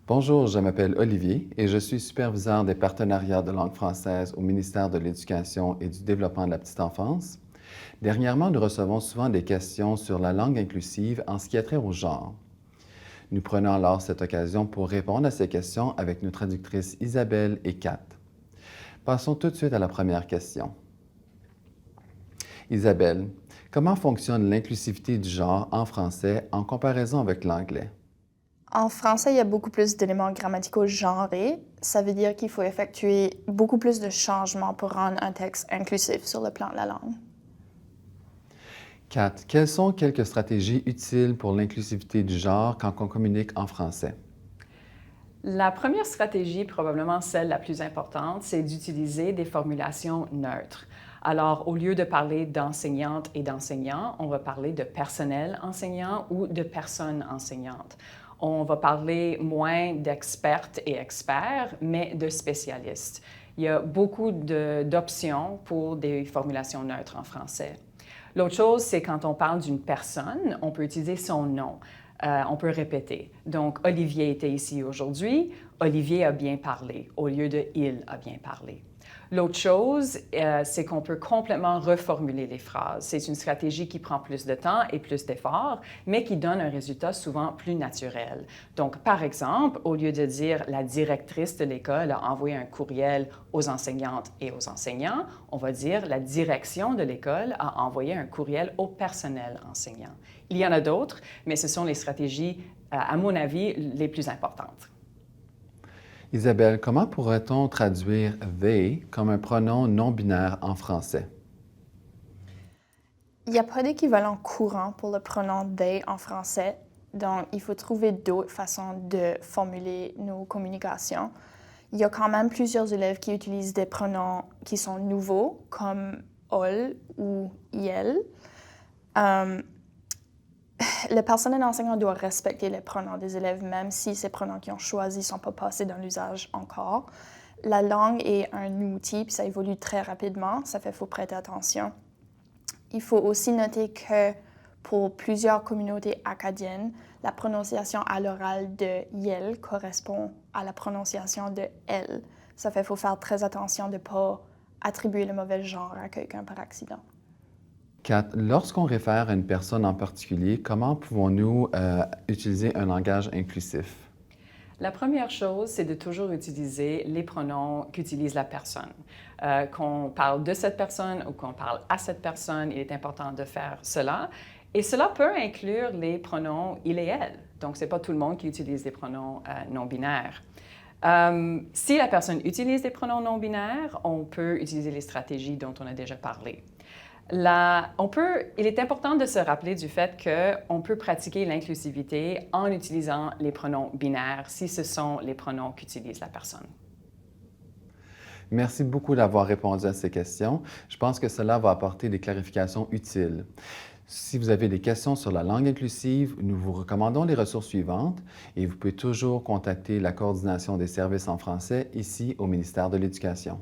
Bonjour, je m'appelle Olivier et je suis superviseur des partenariats de langue française au ministère de l'Éducation et du Développement de la petite enfance. Dernièrement, nous recevons souvent des questions sur la langue inclusive en ce qui a trait au genre. Nous prenons alors cette occasion pour répondre à ces questions avec nos traductrices Isabelle et Kat. Passons tout de suite à la première question. Isabelle, comment fonctionne l'inclusivité du genre en français en comparaison avec l'anglais? En français, il y a beaucoup plus d'éléments grammaticaux genrés. Ça veut dire qu'il faut effectuer beaucoup plus de changements pour rendre un texte inclusif sur le plan de la langue. Kat, quelles sont quelques stratégies utiles pour l'inclusivité du genre quand on communique en français? La première stratégie, probablement celle la plus importante, c'est d'utiliser des formulations neutres. Alors, au lieu de parler d'enseignante et d'enseignants, on va parler de personnel enseignant ou de personnes enseignantes. On va parler moins d'expertes et experts, mais de spécialistes. Il y a beaucoup d'options pour des formulations neutres en français. L'autre chose, c'est quand on parle d'une personne, on peut utiliser son nom. On peut répéter. Donc, Olivier était ici aujourd'hui. Olivier a bien parlé au lieu de il a bien parlé. L'autre chose, c'est qu'on peut complètement reformuler les phrases. C'est une stratégie qui prend plus de temps et plus d'efforts, mais qui donne un résultat souvent plus naturel. Donc, par exemple, au lieu de dire « la directrice de l'école a envoyé un courriel aux enseignantes et aux enseignants », on va dire « la direction de l'école a envoyé un courriel au personnel enseignant ». Il y en a d'autres, mais ce sont les stratégies, à mon avis, les plus importantes. Isabelle, comment pourrait-on traduire they comme un pronom non binaire en français? Il n'y a pas d'équivalent courant pour le pronom they en français, donc il faut trouver d'autres façons de formuler nos communications. Il y a quand même plusieurs élèves qui utilisent des pronoms qui sont nouveaux, comme ol ou iel. Le personnel enseignant doit respecter les pronoms des élèves, même si ces pronoms qu'ils ont choisis ne sont pas passés dans l'usage encore. La langue est un outil, puis ça évolue très rapidement, ça fait qu'il faut prêter attention. Il faut aussi noter que pour plusieurs communautés acadiennes, la prononciation à l'oral de yel correspond à la prononciation de elle. Ça fait qu'il faut faire très attention de ne pas attribuer le mauvais genre à quelqu'un par accident. Kat, lorsqu'on réfère à une personne en particulier, comment pouvons-nous utiliser un langage inclusif? La première chose, c'est de toujours utiliser les pronoms qu'utilise la personne. Qu'on parle de cette personne ou qu'on parle à cette personne, il est important de faire cela. Et cela peut inclure les pronoms il et elle. Donc, ce n'est pas tout le monde qui utilise des pronoms non binaires. Si la personne utilise des pronoms non binaires, on peut utiliser les stratégies dont on a déjà parlé. Il est important de se rappeler du fait qu'on peut pratiquer l'inclusivité en utilisant les pronoms binaires si ce sont les pronoms qu'utilise la personne. Merci beaucoup d'avoir répondu à ces questions. Je pense que cela va apporter des clarifications utiles. Si vous avez des questions sur la langue inclusive, nous vous recommandons les ressources suivantes et vous pouvez toujours contacter la coordination des services en français ici au ministère de l'Éducation.